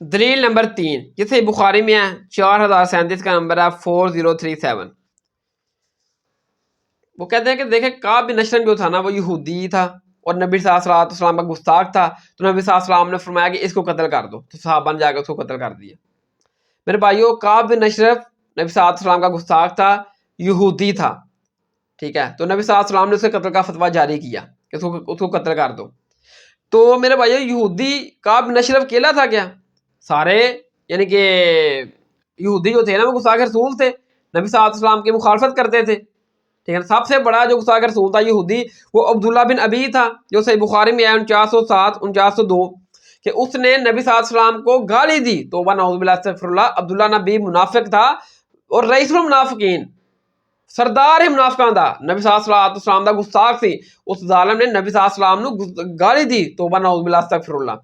دلیل نمبر 3 یہ صحیح بخاری میں ہے، 4037 کا نمبر ہے 4037۔ وہ کہتے ہیں کہ دیکھیں کعب بن اشرف جو تھا نا وہ یہودی تھا اور نبی صلی اللہ علیہ وسلم کا گستاخ تھا، تو نبی صلی اللہ علیہ وسلم نے فرمایا کہ اس کو قتل کر دو، تو صحابہ نے جا کے اس کو قتل کر دیا۔ میرے بھائیو کعب بن اشرف نبی صلی اللہ علیہ وسلم کا گستاخ تھا، یہودی تھا، ٹھیک ہے، تو نبی صلی اللہ علیہ وسلم نے اسے قتل کا فتویٰ جاری کیا کہ اس کو قتل کر دو۔ تو میرے بھائیو یہودی کعب بن اشرف اکیلا تھا کیا؟ سارے یعنی کہ یہودی جو تھے نا وہ گستاخ رسول تھے، نبی صلی اللہ علیہ وسلم کی مخالفت کرتے تھے، ٹھیک ہے۔ سب سے بڑا جو گستاخ رسول تھا یہودی وہ عبداللہ بن ابی تھا، جو صحیح بخاری میں ہے 4907 4902 کہ اس نے نبی صلی اللہ علیہ وسلم کو گالی دی، توبہ نعوذ باللہ استغفر اللہ۔ عبداللہ نبی منافق تھا اور رئیس المنافقین، سردار ہی منافقاں دا، نبی صلی اللہ علیہ وسلم دا گستاخ سی، اس ظالم نے نبی صلی اللہ علیہ وسلم نو گالی دی، توبہ نعوذ باللہ استغفر اللہ۔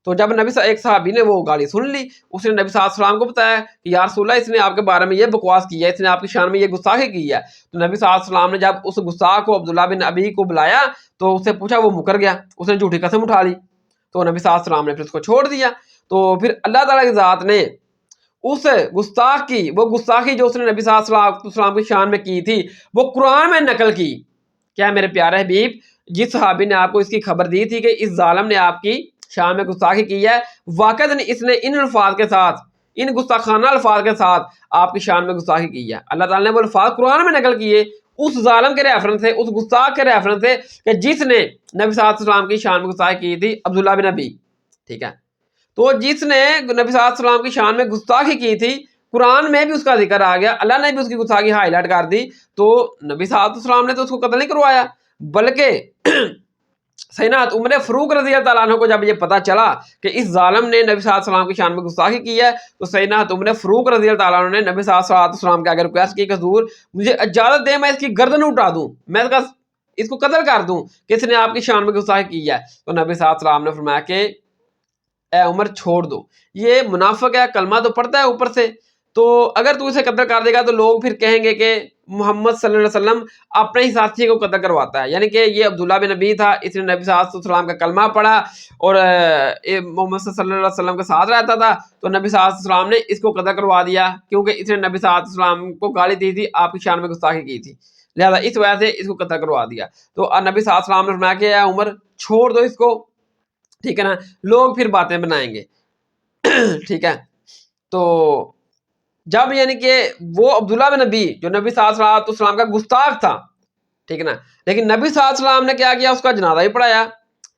تو جب ایک صحابی نے وہ گالی سن لی، اس نے نبی صلی اللہ علیہ وسلم کو بتایا کہ یا رسول اللہ اس نے آپ کے بارے میں یہ بکواس کی ہے، اس نے آپ کی شان میں یہ گستاخی کی ہے۔ تو نبی صلی اللہ علیہ وسلم نے جب اس گستاخ کو عبداللہ بن ابی کو بلایا تو اس سے پوچھا، وہ مکر گیا، اس نے جھوٹی قسم اٹھا لی، تو نبی صلی اللہ علیہ وسلم نے پھر اس کو چھوڑ دیا۔ تو پھر اللہ تعالیٰ کی ذات نے اس گستاخ کی وہ گستاخی جو اس نے نبی صلی اللہ علیہ وسلم کی شان میں کی تھی وہ قرآن میں نقل کی۔ کیا میرے پیارے حبیب، جس صحابی نے آپ کو اس کی خبر دی تھی کہ اس ظالم نے آپ کی شان میں گستاخی کی ہے، واقعتاً اس نے ان الفاظ کے ساتھ، ان گستاخانہ الفاظ کے ساتھ آپ کی شان میں گستاخی کی ہے۔ اللہ تعالیٰ نے وہ الفاظ قرآن میں نقل کیے اس ظالم کے ریفرنس سے، اس گستاخ کے ریفرنس سے کہ جس نے نبی صلی اللہ علیہ وسلم کی شان میں گستاخی کی تھی، عبداللہ بن ابی، ٹھیک ہے۔ تو جس نے نبی صلی اللہ علیہ وسلم کی شان میں گستاخی کی تھی، قرآن میں بھی اس کا ذکر آ گیا، اللہ نے بھی اس کی گستاخی ہائی لائٹ کر دی، تو نبی صلی اللہ علیہ وسلم نے تو اس کو قتل نہیں کروایا، بلکہ سیدنا عمر فاروق رضی اللہ تعالیٰ عنہ کو جب یہ پتا چلا کہ اس ظالم نے نبی صلی اللہ علیہ وسلم کی شان میں گستاخی کی ہے، تو سیدنا عمر فاروق رضی اللہ تعالیٰ عنہ نے نبی صلی اللہ علیہ وسلم کے آگے ریکویسٹ کی کہ حضور مجھے اجازت دیں میں اس کی گردن اٹھا دوں، میں اس کو قتل کر دوں کہ اس نے آپ کی شان میں گستاخی کی ہے۔ تو نبی صلی اللہ علیہ وسلم نے فرمایا کہ اے عمر چھوڑ دو، یہ منافق ہے، کلمہ تو پڑھتا ہے اوپر سے، تو اگر تو اسے قتل کر دے گا تو لوگ پھر کہیں گے کہ محمد صلی اللہ علیہ وسلم اپنے ہی ساتھی کو قتل کرواتا ہے، یعنی کہ یہ عبداللہ بن ابی تھا، اس نے نبی صلی اللہ علیہ وسلم کا کلمہ پڑھا اور محمد صلی اللہ علیہ وسلم کے ساتھ رہتا تھا، تو نبی صلی اللہ علیہ وسلم نے اس کو قتل کروا دیا کیونکہ اس نے نبی صلی اللہ علیہ وسلم کو گالی دی تھی، آپ کی شان میں گستاخی کی تھی، لہذا اس وجہ سے اس کو قتل کروا دیا۔ تو نبی صلی اللہ علیہ وسلم نے فرمایا کہ اے عمر چھوڑ دو اس کو، ٹھیک ہے نا، لوگ پھر باتیں بنائیں گے، ٹھیک ہے۔ تو جب یعنی کہ وہ عبداللہ بن نبی جو نبی صلی اللہ علیہ وسلم کا گستاخ تھا، ٹھیک ہے نا، لیکن نبی صلی اللہ علیہ وسلم نے کیا کیا، اس کا جنازہ ہی پڑھایا۔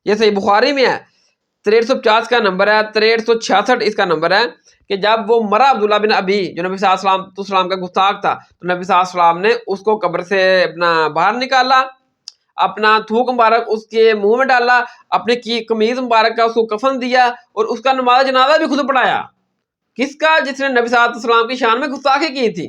یہ صحیح بخاری میں ہے، 6350 کا نمبر ہے، 6366 اس کا نمبر ہے کہ جب وہ مرا عبداللہ بن ابی جو نبی صلی اللہ علیہ وسلم کا گستاخ تھا، تو نبی صلی اللہ علیہ وسلم نے اس کو قبر سے اپنا باہر نکالا، اپنا تھوک مبارک اس کے منہ میں ڈالا، اپنے کی قمیض مبارک کا اس کو کفن دیا اور اس کا نماز جنازہ بھی خود پڑھایا۔ کس کا؟ جس نے نبی صلی اللہ علیہ وسلم کی شان میں گستاخی کی تھی،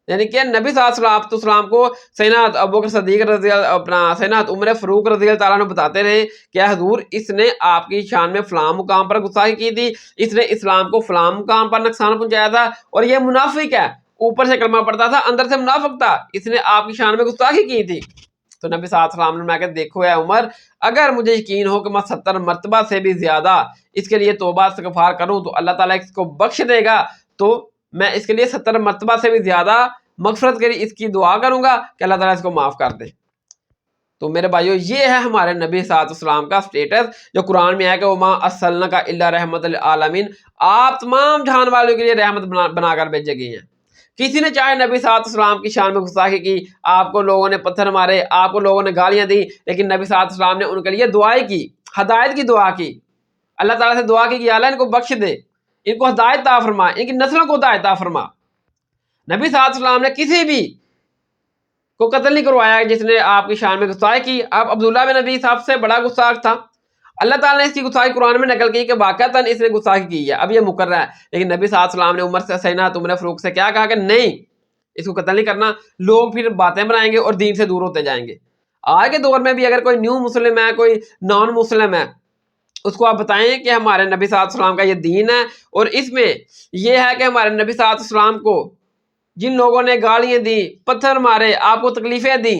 یعنی کہ نبی صلی اللہ علیہ وسلم کو سیدنا ابوبکر صدیق رضی اللہ اپنا سیدنا عمر فاروق رضی اللہ تعالیٰ عنہ بتاتے رہے کہ حضور اس نے آپ کی شان میں فلاں مقام پر گستاخی کی تھی، اس نے اسلام کو فلاں مقام پر نقصان پہنچایا تھا، اور یہ منافق ہے، اوپر سے کلمہ پڑھتا تھا اندر سے منافق تھا، اس نے آپ کی شان میں گستاخی کی تھی۔ تو نبی صلی اللہ علیہ وسلم نے کہا دیکھو اے عمر، اگر مجھے یقین ہو کہ میں 70 مرتبہ سے بھی زیادہ اس کے لیے توبہ استغفار کروں تو اللہ تعالیٰ اس کو بخش دے گا، تو میں اس کے لیے 70 مرتبہ سے بھی زیادہ مغفرت کے لیے اس کی دعا کروں گا کہ اللہ تعالیٰ اس کو معاف کر دے۔ تو میرے بھائیو یہ ہے ہمارے نبی صلی اللہ علیہ وسلم کا سٹیٹس جو قرآن میں ہے کہ وما ارسلناک الا رحمۃ للعالمین، آپ تمام جہان والوں کے لیے رحمت بنا کر بھیجے گئے ہیں۔ کسی نے چاہے نبی صلی اللہ علیہ وسلم کی شان میں گستاخی کی، آپ کو لوگوں نے پتھر مارے، آپ کو لوگوں نے گالیاں دی، لیکن نبی صلی اللہ علیہ وسلم نے ان کے لیے دعائیں کی، ہدایت کی دعا کی، اللہ تعالیٰ سے دعا کی کہ اللہ ان کو بخش دے، ان کو ہدایت عطا فرما، ان کی نسلوں کو ہدایت عطا فرما۔ نبی صلی اللہ علیہ وسلم نے کسی بھی کو قتل نہیں کروایا جس نے آپ کی شان میں گستاخی کی۔ اب عبداللہ بن نبی سب سے بڑا گستاخ تھا، اللہ تعالیٰ نے اس کی گستاخی قرآن میں نقل کی کہ واقعتاً اس نے گستاخی کی ہے، اب یہ مقرر ہے، لیکن نبی صلی اللہ علیہ وسلم نے عمر سے سیدنا عمر فاروق سے کیا کہا کہ نہیں، اس کو قتل نہیں کرنا، لوگ پھر باتیں بنائیں گے اور دین سے دور ہوتے جائیں گے۔ آج کے دور میں بھی اگر کوئی نیو مسلم ہے، کوئی نان مسلم ہے، اس کو آپ بتائیں کہ ہمارے نبی صلی اللہ علیہ وسلم کا یہ دین ہے، اور اس میں یہ ہے کہ ہمارے نبی صلی اللہ علیہ وسلم کو جن لوگوں نے گالیاں دی، پتھر مارے، آپ کو تکلیفیں دیں،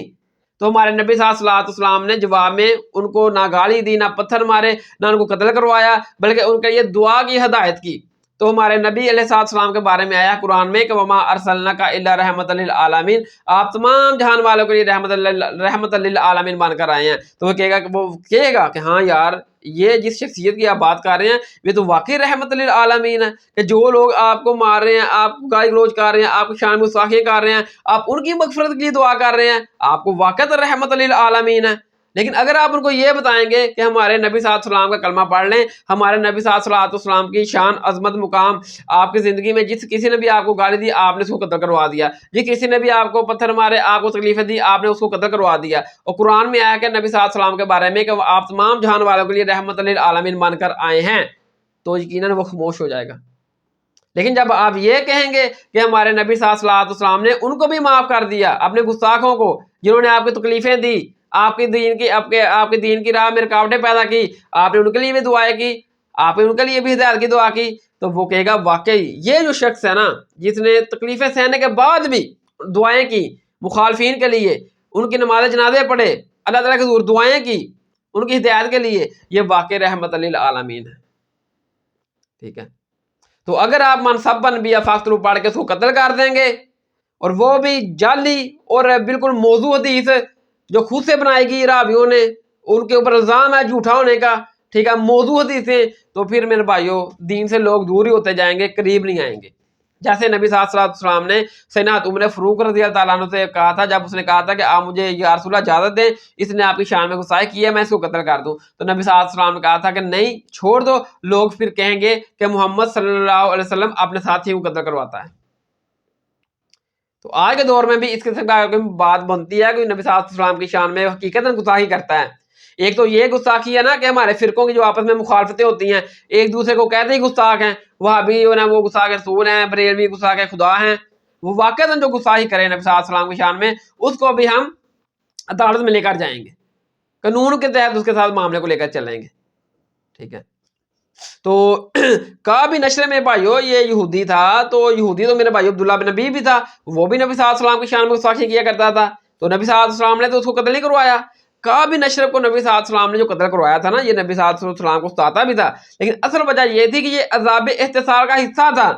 تو ہمارے نبی صلی اللہ علیہ وسلم نے جواب میں ان کو نہ گالی دی، نہ پتھر مارے، نہ ان کو قتل کروایا، بلکہ ان کے لیے دعا کی ہدایت کی۔ تو ہمارے نبی علیہ السلام کے بارے میں آیا قرآن میں کہ وما ارسلناک الا رحمۃ للعالمین، آپ تمام جہان والوں کے لیے رحمت للعالمین مان کر آئے ہیں۔ تو وہ کہے گا کہ ہاں یار، یہ جس شخصیت کی آپ بات کر رہے ہیں یہ تو واقعی رحمت للعالمین ہے، کہ جو لوگ آپ کو مار رہے ہیں، آپ کو گالی گلوچ کر رہے ہیں، آپ کو شان میں گستاخی کر رہے ہیں، آپ ان کی مغفرت کے لیے دعا کر رہے ہیں، آپ کو واقعی رحمت للعالمین ہے۔ لیکن اگر آپ ان کو یہ بتائیں گے کہ ہمارے نبی صلی اللہ علیہ وسلم کا کلمہ پڑھ لیں، ہمارے نبی صلی اللہ علیہ وسلم کی شان، عظمت، مقام، آپ کی زندگی میں جس کسی نے بھی آپ کو گالی دی آپ نے اس کو قتل کروا دیا، جس کسی نے بھی آپ کو پتھر مارے، آپ کو تکلیفیں دی، آپ نے اس کو قتل کروا دیا۔ اور قرآن میں آیا کہ نبی صلی اللہ علیہ وسلم کے بارے میں کہ آپ تمام جہان والوں کے لیے رحمت للعالمین مان کر آئے ہیں، تو یقیناً وہ خاموش ہو جائے گا۔ لیکن جب آپ یہ کہیں گے کہ ہمارے نبی صلی اللہ علیہ وسلم نے ان کو بھی معاف کر دیا، اپنے گستاخوں کو جنہوں نے آپ کو تکلیفیں دی، آپ کے دین کی راہ میں رکاوٹیں پیدا کی، آپ نے ان کے لیے بھی دعائیں کی، آپ نے ان کے لیے بھی ہدایت کی دعا کی، تو وہ کہے گا واقعی یہ جو شخص ہے نا، جس نے تکلیفیں سہنے کے بعد بھی دعائیں کی مخالفین کے لیے، ان کی نماز جنازے پڑھے، اللہ تعالیٰ کے حضور دعائیں کی ان کی ہدایت کے لیے، یہ واقعی رحمت للعالمین ہے۔ ٹھیک ہے، تو اگر آپ منصب بیا فاختلو پڑھ کے اس کو قتل کر دیں گے، اور وہ بھی جعلی اور بالکل موضوع حدیث جو خود سے بنائی گی راویوں نے، ان کے اوپر الزام ہے جھوٹا ہونے کا، ٹھیک ہے، موضوع حدیثیں، تو پھر میرے بھائیوں دین سے لوگ دور ہی ہوتے جائیں گے، قریب نہیں آئیں گے۔ جیسے نبی صلی اللہ علیہ وسلم نے سیدنا عمر فاروق رضی اللہ تعالیٰ عنہ سے کہا تھا، جب اس نے کہا تھا کہ آپ مجھے یا رسول اللہ اجازت دیں، اس نے آپ کی شان میں گستاخی کی ہے، میں اس کو قتل کر دوں، تو نبی صلی اللہ علیہ وسلم نے کہا تھا کہ نہیں، چھوڑ دو، لوگ پھر کہیں گے کہ محمد صلی اللہ علیہ وسلم اپنے ساتھی کو قتل کرواتا ہے۔ تو آج کے دور میں بھی اس قسم کا بات بنتی ہے کہ نبی صلی اللہ علیہ وسلم کی شان میں حقیقت گستاخی کرتا ہے۔ ایک تو یہ گستاخی ہے نا کہ ہمارے فرقوں کی جو آپس میں مخالفتیں ہوتی ہیں، ایک دوسرے کو کہتے ہی گستاخ ہیں، وہابی جو ہے وہ گستاخ رسول ہیں، بریلوی گستاخ خدا ہیں، وہ واقعہ جو گستاخی کریں نبی صلی اللہ علیہ وسلم کی شان میں، اس کو بھی ہم عدالت میں لے کر جائیں گے، قانون کے تحت اس کے ساتھ معاملے کو لے کر چلیں گے۔ ٹھیک ہے، تو کعب بن اشرف میں بھائیو یہ یہودی تھا، تو یہودی تو میرے بھائیو عبداللہ بن نبی بھی تھا، وہ بھی نبی صلی اللہ علیہ وسلم کی شان میں گستاخی کیا کرتا تھا، تو نبی صلی اللہ علیہ وسلم نے تو اس کو قتل نہیں کروایا۔ کعب بن اشرف کو نبی صلی اللہ علیہ وسلم نے جو قتل کروایا تھا نا، یہ نبی صلی اللہ علیہ وسلم کو ستاتا بھی تھا، لیکن اصل وجہ یہ تھی کہ یہ عذاب احتسار کا حصہ تھا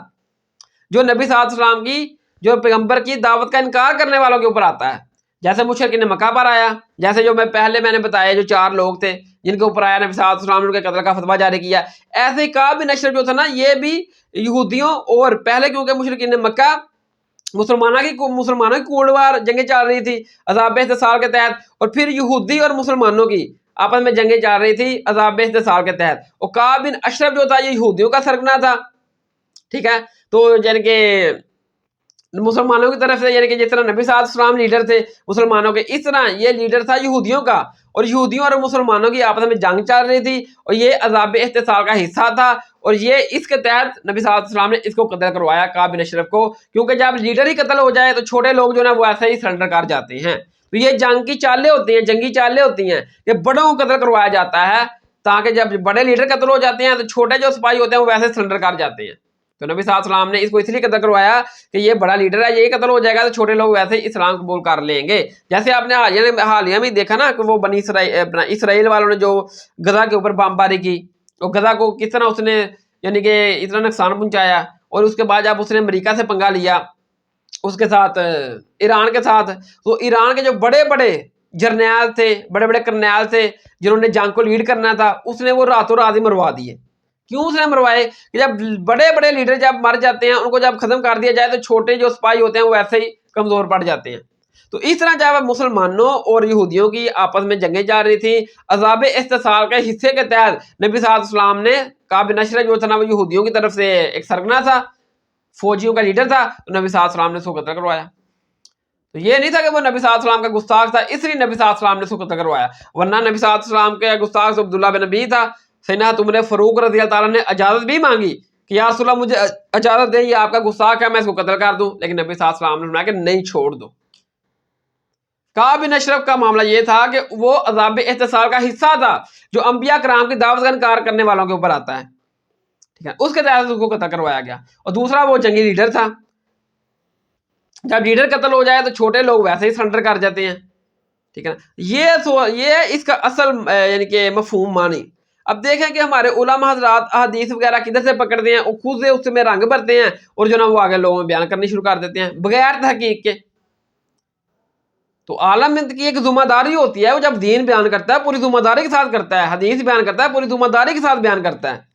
جو نبی صلی اللہ علیہ وسلم کی، جو پیغمبر کی دعوت کا انکار کرنے والوں کے اوپر آتا ہے، جیسے مشرکین مکہ پر آیا، جیسے جو میں نے بتایا جو 4 لوگ تھے جن کے اوپر آیا نبی صلی اللہ علیہ وسلم نے ان کے قتل کا فتویٰ جاری کیا، ایسے ہی کعب بن اشرف جو تھا نا، یہ بھی یہودیوں اور پہلے کیونکہ مشرکین مکہ مسلمانوں کی کوڑوار جنگیں چل رہی تھی عذاب احتسار کے تحت، اور پھر یہودی اور مسلمانوں کی آپس میں جنگیں چل رہی تھی عذاب احتسار کے تحت، اور کعب بن اشرف جو تھا یہ یہودیوں کا سرگنا تھا۔ ٹھیک ہے، تو یعنی کہ مسلمانوں کی طرف سے، یعنی کہ جس طرح نبی صلی اللہ علیہ وسلم لیڈر تھے مسلمانوں کے، اس طرح یہ لیڈر تھا یہودیوں کا، اور یہودیوں اور مسلمانوں کی آپس میں جنگ چل رہی تھی، اور یہ عذاب احتسار کا حصہ تھا، اور یہ اس کے تحت نبی صلی اللہ علیہ وسلم نے اس کو قتل کروایا کعب بن اشرف کو، کیونکہ جب لیڈر ہی قتل ہو جائے تو چھوٹے لوگ جو نا وہ ایسے ہی سرنڈر کر جاتے ہیں۔ تو یہ جنگ کی چالیں ہوتی ہیں، جنگی چالیں ہوتی ہیں کہ بڑوں کو قتل کروایا جاتا ہے، تاکہ جب بڑے لیڈر قتل ہو جاتے ہیں تو چھوٹے جو سپاہی ہوتے ہیں وہ ویسے سرنڈر کر جاتے ہیں۔ تو نبی صلی اللہ علیہ وسلم نے اس کو اس لیے قتل کروایا کہ یہ بڑا لیڈر ہے، یہی قتل ہو جائے گا تو چھوٹے لوگ ویسے ہی اسلام قبول کر لیں گے۔ جیسے آپ نے حالیہ میں دیکھا نا کہ وہ بنی اسرائیل والوں نے جو غزہ کے اوپر بمباری کی، اور غزہ کو کس طرح اس نے یعنی کہ اتنا نقصان پہنچایا، اور اس کے بعد جب اس نے امریکہ سے پنگا لیا اس کے ساتھ، ایران کے ساتھ، تو ایران کے جو بڑے بڑے جرنیل تھے، بڑے بڑے کرنیل تھے جنہوں نے جنگ کو لیڈ کرنا تھا، اس نے وہ راتوں رات ہی مروا دیے۔ کیوں اس نے مروائے؟ کہ جب بڑے بڑے لیڈر جب مر جاتے ہیں، ان کو جب ختم کر دیا جائے تو چھوٹے جو سپاہی ہوتے ہیں وہ ایسے ہی کمزور پڑ جاتے ہیں۔ تو اس طرح جب مسلمانوں اور یہودیوں کی آپس میں جنگیں جا رہی تھیں، عذاب استحصال کے حصے کے تحت نبی صلی اللہ علیہ وسلم نے کعب بن اشرف جو تھا نا وہ یہودیوں کی طرف سے ایک سرگنا تھا، فوجیوں کا لیڈر تھا، تو نبی صلی اللہ علیہ وسلم نے اس کو قتل کروایا۔ تو یہ نہیں تھا کہ وہ نبی صلی اللہ علیہ وسلم کا گستاخ تھا اس لیے نبی صلی اللہ علیہ وسلم نے اس کو قتل کروایا، ورنہ نبی صلی اللہ علیہ وسلم کے گستاخ عبداللہ بن نبی تھا۔ سیدنا عمر فاروق رضی اللہ تعالیٰ نے اجازت بھی مانگی کہ یا رسول اللہ مجھے اجازت دیں، یہ آپ کا گستاخ ہے، میں اس کو قتل کر دوں، لیکن نبی صلی اللہ علیہ وسلم نے فرمایا کہ نہیں، چھوڑ دو۔ کعب بن اشرف کا معاملہ یہ تھا کہ وہ عذاب احتسار کا حصہ تھا جو انبیاء کرام کی دعوت کا انکار کرنے والوں کے اوپر آتا ہے، ٹھیک ہے، اس کے تحت اس کو قتل کروایا گیا۔ اور دوسرا وہ جنگی لیڈر تھا، جب لیڈر قتل ہو جائے تو چھوٹے لوگ ویسے ہی سرنڈر کر جاتے ہیں۔ ٹھیک ہے نا، یہ اس کا اصل یعنی کہ مفہوم معنی۔ اب دیکھیں کہ ہمارے علماء حضرات احادیث وغیرہ کدھر سے پکڑتے ہیں، وہ خود سے اس میں رنگ بھرتے ہیں اور جو نا وہ آگے لوگوں میں بیان کرنی شروع کر دیتے ہیں بغیر تحقیق کے۔ تو عالم کی ایک ذمہ داری ہوتی ہے، وہ جب دین بیان کرتا ہے پوری ذمہ داری کے ساتھ کرتا ہے، حدیث بیان کرتا ہے پوری ذمہ داری کے ساتھ بیان کرتا ہے۔